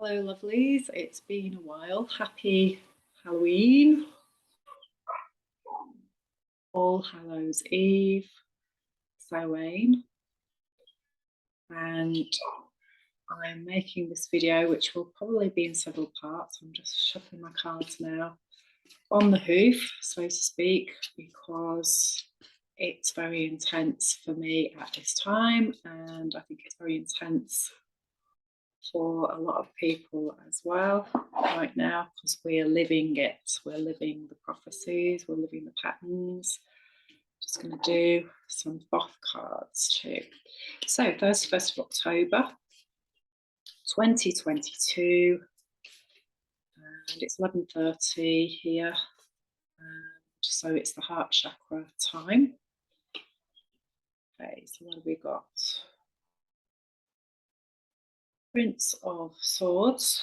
Hello lovelies, it's been a while. Happy Halloween, All Hallows Eve, Samhain, and I'm making this video which will probably be in several parts. I'm just shuffling my cards now on the hoof, so to speak, because it's very intense for me at this time, and I think it's very intense for a lot of people as well right now, because we're living it. We're living the prophecies, we're living the patterns. Just going to do some Thoth cards too. So 1st of October 2022, and it's 11:30 here, and so it's the heart chakra time. Okay, so what have we got? Prince of Swords,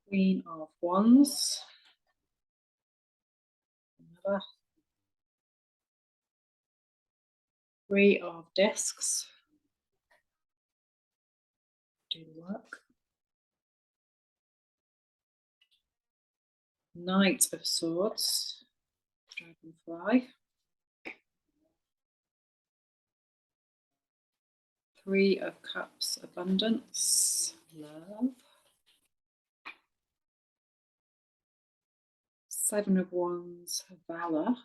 Queen of Wands, another, Three of Discs, do the work, Knight of Swords, Dragonfly, Three of Cups, Abundance, Love, Seven of Wands, Valor. I'm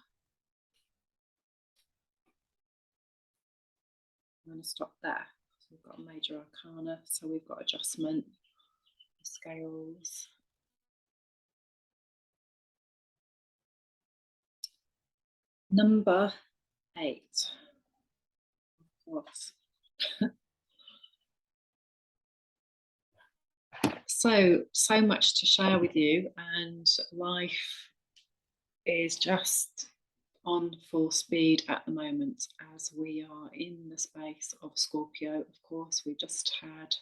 going to stop there. So we've got a major arcana, so we've got adjustment, scales. Number 8. Of course. So much to share with you, and life is just on full speed at the moment as we are in the space of Scorpio. Of course, we just had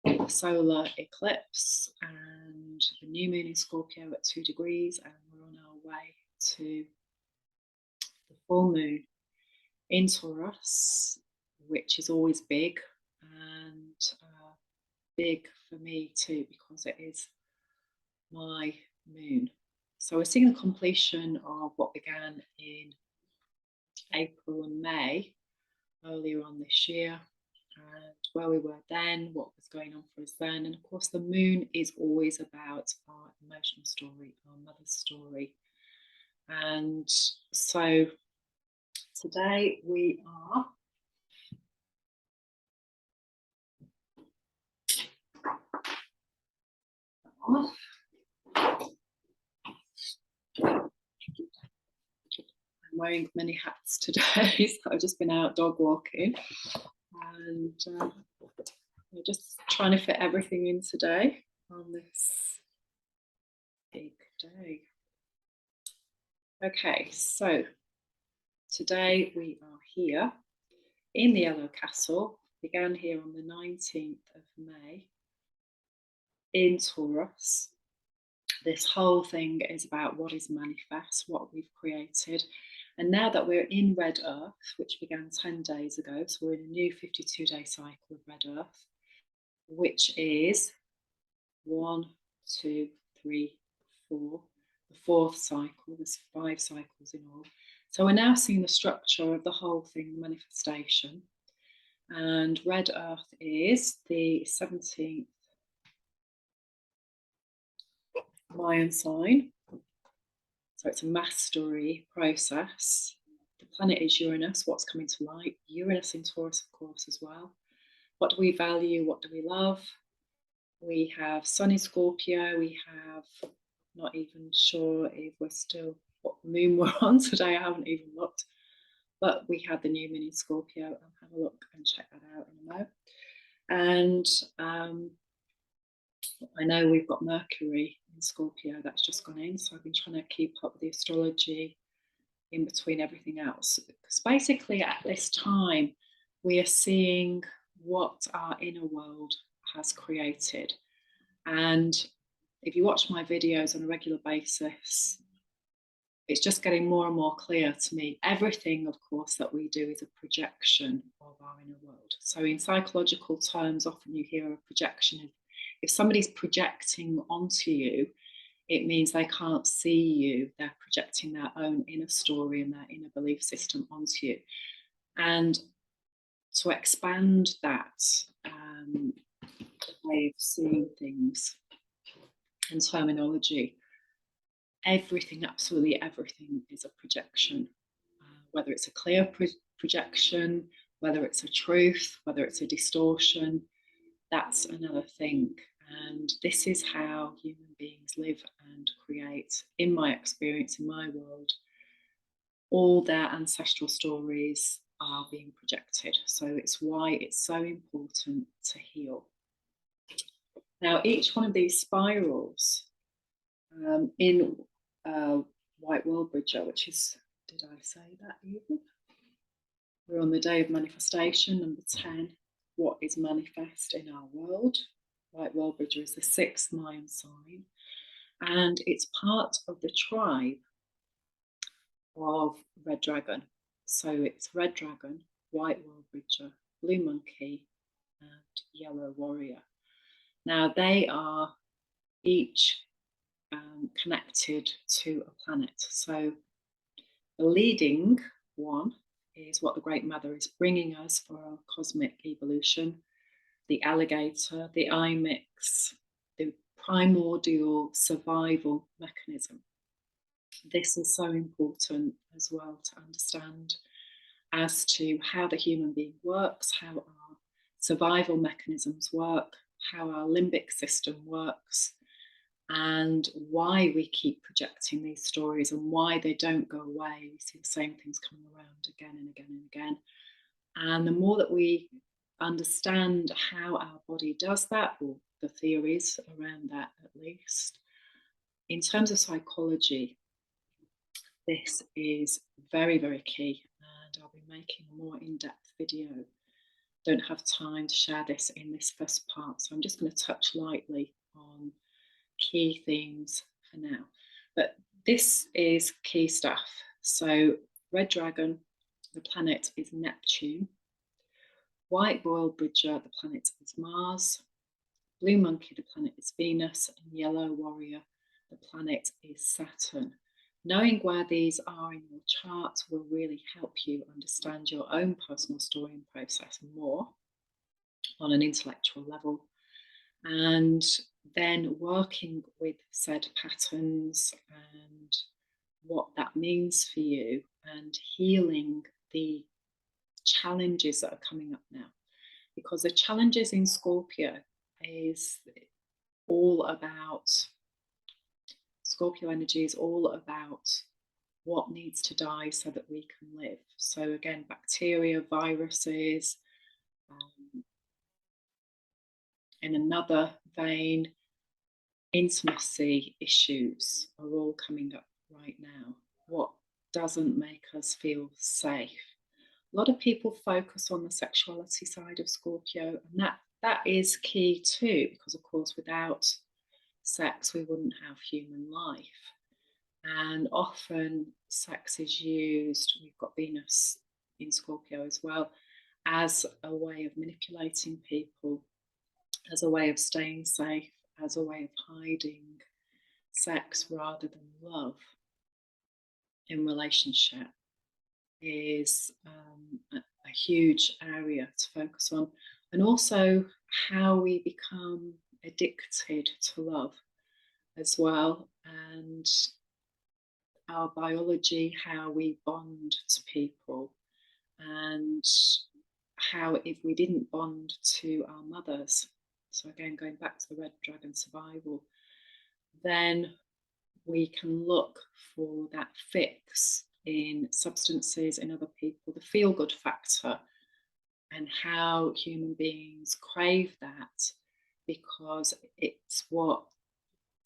the solar eclipse and the new moon in Scorpio at 2 degrees, and we're on our way to the full moon in Taurus, which is always big, and big for me too, because it is my moon. So we're seeing the completion of what began in April and May earlier on this year, and where we were then, what was going on for us then. And of course, the moon is always about our emotional story, our mother's story. And so today we are off. I'm wearing many hats today, so I've just been out dog walking, and we're just trying to fit everything in today on this big day. Okay, so today we are here in the Yellow Castle. Began here on the 19th of May in Taurus. This whole thing is about what is manifest, what we've created. And now that we're in Red Earth, which began 10 days ago, so we're in a new 52-day cycle of Red Earth, which is 1, 2, 3, 4, the 4th cycle. There's 5 cycles in all. So we're now seeing the structure of the whole thing, the manifestation. And Red Earth is the 17th Mayan sign. So it's a mastery process. The planet is Uranus, what's coming to light. Uranus in Taurus, of course, as well. What do we value? What do we love? We have Sun in Scorpio. We have, not even sure if we're still, what moon we're on today. I haven't even looked. But we had the new moon in Scorpio. I'll have a look and check that out in a moment. And I know we've got Mercury in Scorpio that's just gone in, so I've been trying to keep up with the astrology in between everything else, because basically at this time we are seeing what our inner world has created. And if you watch my videos on a regular basis, it's just getting more and more clear to me. Everything, of course, that we do is a projection of our inner world. So in psychological terms, often you hear a projection. If somebody's projecting onto you, it means they can't see you. They're projecting their own inner story and their inner belief system onto you. And to expand that way of seeing things and terminology, everything, absolutely everything, is a projection. Whether it's a clear projection, whether it's a truth, whether it's a distortion, that's another thing. And this is how human beings live and create, in my experience, in my world. All their ancestral stories are being projected. So it's why it's so important to heal. Now, each one of these spirals in White Worldbridger, which is, did I say that even? We're on the day of manifestation, number 10. What is manifest in our world? White Worldbridger is the 6th Mayan sign, and it's part of the tribe of Red Dragon. So it's Red Dragon, White Worldbridger, Blue Monkey, and Yellow Warrior. Now they are each connected to a planet. So the leading one is what the Great Mother is bringing us for our cosmic evolution. The alligator, the IMIX, the primordial survival mechanism. This is so important as well to understand as to how the human being works, how our survival mechanisms work, how our limbic system works, and why we keep projecting these stories and why they don't go away. We see the same things coming around again and again and again. And the more that we understand how our body does that, or the theories around that at least, in terms of psychology, this is very, very key. And I'll be making a more in-depth video. Don't have time to share this in this first part, so I'm just going to touch lightly on key themes for now. But this is key stuff. So Red Dragon, the planet is Neptune. White Worldbridger, the planet is Mars. Blue Monkey, the planet is Venus. And Yellow Warrior, the planet is Saturn. Knowing where these are in your chart will really help you understand your own personal story and process more on an intellectual level. And then working with said patterns and what that means for you, and healing the challenges that are coming up now. Because the challenges in Scorpio is all about, Scorpio energy is all about what needs to die so that we can live. So again, bacteria, viruses, in another vein, intimacy issues are all coming up right now. What doesn't make us feel safe? A lot of people focus on the sexuality side of Scorpio, and that is key too, because of course without sex we wouldn't have human life. And often sex is used, we've got Venus in Scorpio as well, as a way of manipulating people, as a way of staying safe, as a way of hiding sex rather than love in relationship is a huge area to focus on. And also how we become addicted to love as well, and our biology, how we bond to people, and how if we didn't bond to our mothers, so again going back to the Red Dragon survival, then we can look for that fix in substances, in other people, the feel-good factor, and how human beings crave that because it's what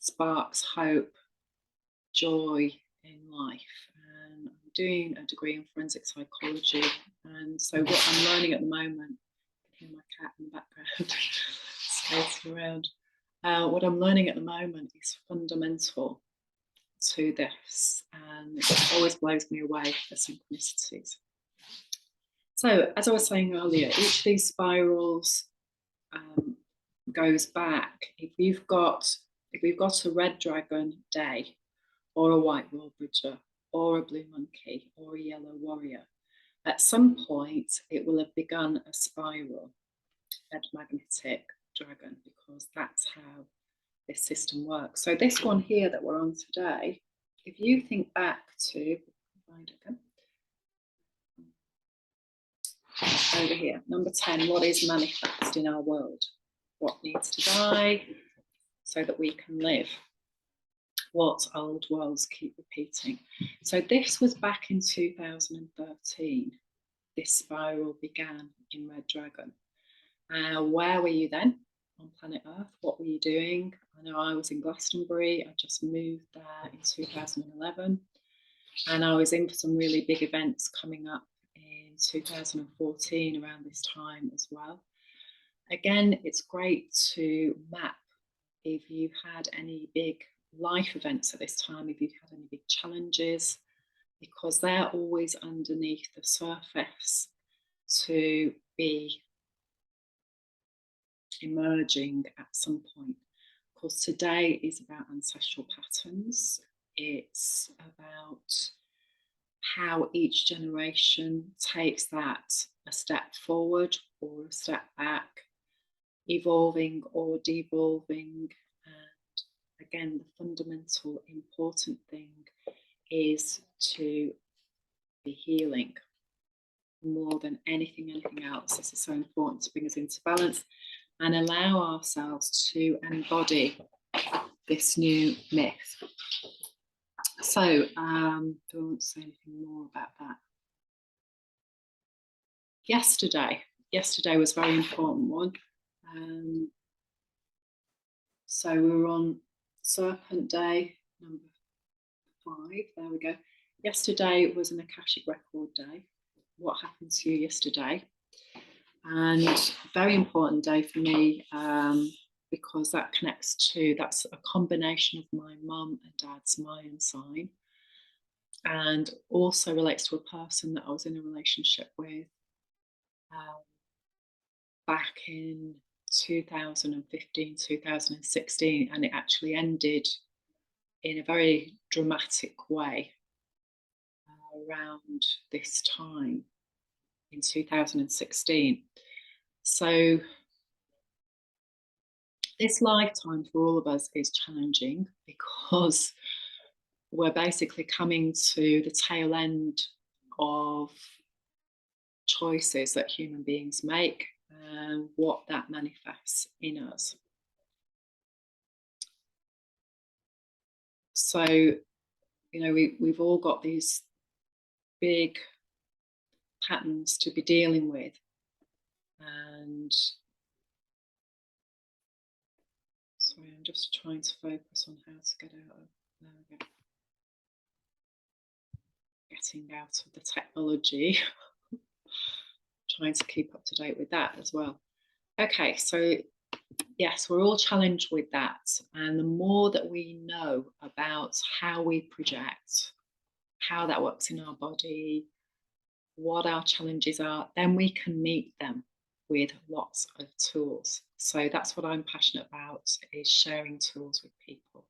sparks hope, joy in life. And I'm doing a degree in forensic psychology, and so what I'm learning at the moment, you can hear my cat in the background skating around. What I'm learning at the moment is fundamental to this, and it always blows me away, the synchronicities. So, as I was saying earlier, each of these spirals goes back. If we've got a red dragon day, or a white Worldbridger, or a blue monkey, or a yellow warrior, at some point it will have begun a spiral, red magnetic dragon, because that's how this system works. So this one here that we're on today, if you think back to, over here, number 10, what is manifest in our world? What needs to die so that we can live? What old worlds keep repeating? So this was back in 2013. This spiral began in Red Dragon. Where were you then on planet Earth? What were you doing? I know I was in Glastonbury. I just moved there in 2011. And I was in for some really big events coming up in 2014 around this time as well. Again, it's great to map if you've had any big life events at this time, if you've had any big challenges, because they're always underneath the surface to be emerging at some point. Of course, today is about ancestral patterns. It's about how each generation takes that a step forward or a step back, evolving or devolving. And again, the fundamental important thing is to be healing more than anything else. This is so important to bring us into balance and allow ourselves to embody this new myth. So, don't say anything more about that. Yesterday was a very important one. So we were on Serpent Day, number 5. There we go. Yesterday was an Akashic Record Day. What happened to you yesterday? And very important day for me, because that connects to, that's a combination of my mum and dad's Mayan sign, and also relates to a person that I was in a relationship with back in 2015, 2016, and it actually ended in a very dramatic way around this time in 2016. So this lifetime for all of us is challenging because we're basically coming to the tail end of choices that human beings make and what that manifests in us. So, you know, we've all got these big patterns to be dealing with, and sorry, I'm just trying to focus on how to get out of, there we go. Getting out of the technology, trying to keep up to date with that as well. Okay, so yes, we're all challenged with that, and the more that we know about how we project, how that works in our body, what our challenges are, then we can meet them with lots of tools. So that's what I'm passionate about, is sharing tools with people.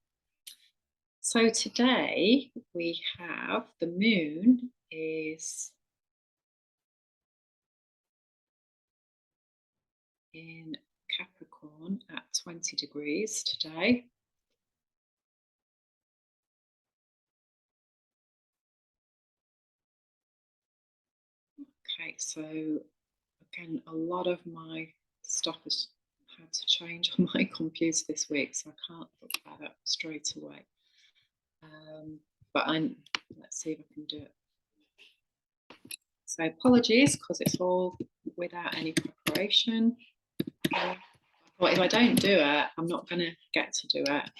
So today we have the moon is in Capricorn at 20 degrees today. Okay, so again, a lot of my stuff has had to change on my computer this week, so I can't look that up straight away. But let's see if I can do it. So apologies, because it's all without any preparation. I thought if I don't do it, I'm not going to get to do it.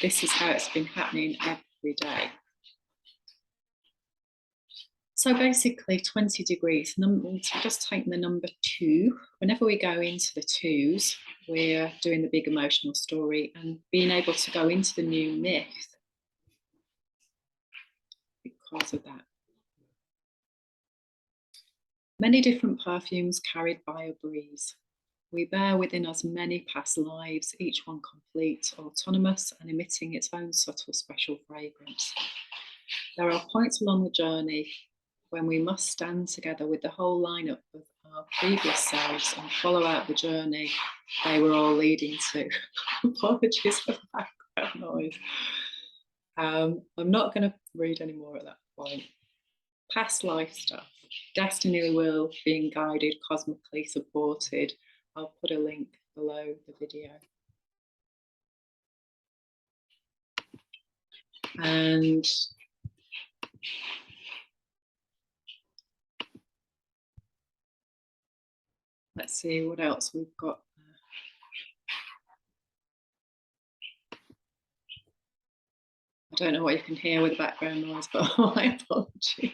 This is how it's been happening every day. So basically 20 degrees, just taking the number 2. Whenever we go into the 2s, we're doing the big emotional story, and being able to go into the new myth because of that. Many different perfumes carried by a breeze. We bear within us many past lives, each one complete, autonomous, and emitting its own subtle special fragrance. There are points along the journey when we must stand together with the whole lineup of our previous selves and follow out the journey they were all leading to. Apologies for the background noise. I'm not going to read any more at that point. Past life stuff. Destiny wheel being guided, cosmically supported. I'll put a link below the video. And let's see what else we've got. I don't know what you can hear with the background noise, but my apologies.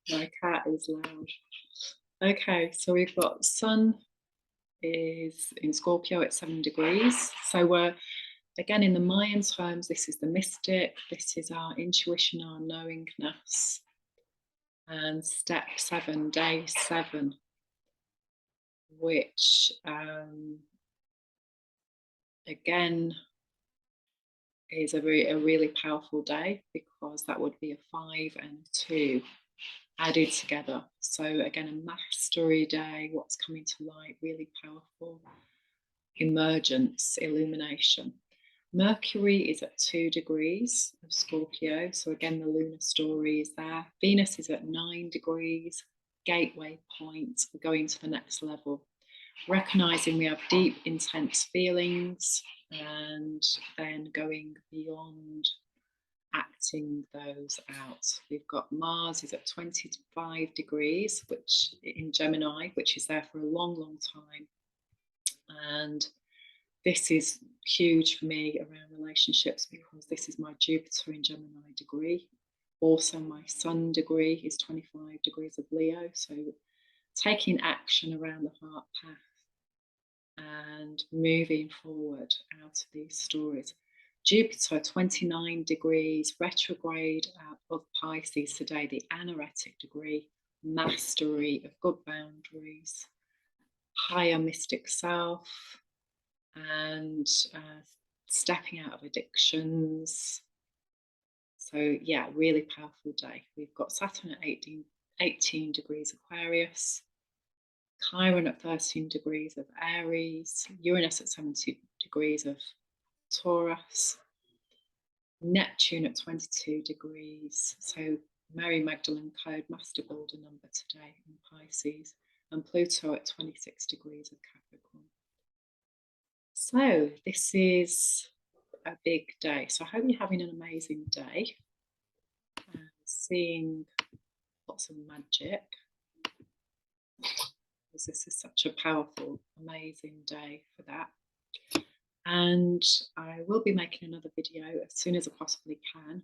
My cat is loud. Okay, so we've got Sun is in Scorpio at 7 degrees. So we're, again, in the Mayan terms, this is the mystic, this is our intuition, our knowingness. And step 7, day 7, which again is a really powerful day, because that would be a 5 and a 2 added together. So again, a mastery day, what's coming to light, really powerful. Emergence, illumination. Mercury is at 2 degrees of Scorpio. So again, the lunar story is there. Venus is at 9 degrees, gateway point, going to the next level. Recognizing we have deep, intense feelings, and then going beyond acting those out. We've got Mars is at 25 degrees, which in Gemini, which is there for a long time. And this is huge for me around relationships, because this is my Jupiter in Gemini degree. Also, my Sun degree is 25 degrees of Leo. So taking action around the heart path and moving forward out of these stories. Jupiter, 29 degrees, retrograde out of Pisces today, the anaretic degree, mastery of good boundaries, higher mystic self, and stepping out of addictions. So yeah, really powerful day. We've got Saturn at 18 degrees Aquarius, Chiron at 13 degrees of Aries, Uranus at 17 degrees of Taurus, Neptune at 22 degrees. So Mary Magdalene code, master builder number today in Pisces, and Pluto at 26 degrees of Capricorn. So this is a big day. So I hope you're having an amazing day and seeing lots of magic, because this is such a powerful, amazing day for that. And I will be making another video as soon as I possibly can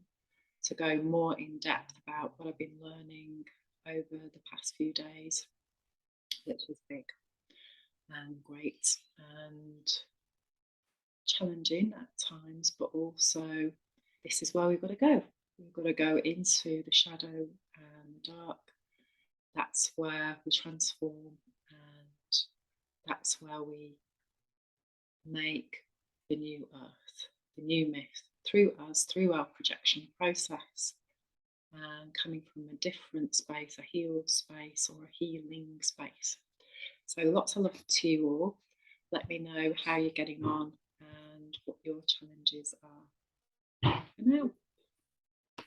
to go more in depth about what I've been learning over the past few days, which is big and great and challenging at times, but also this is where we've got to go. We've got to go into the shadow and the dark. That's where we transform, and that's where we make the new earth, the new myth, through us, through our projection process, and coming from a different space, a healed space or a healing space. So lots of love to you all. Let me know how you're getting on and what your challenges are for now.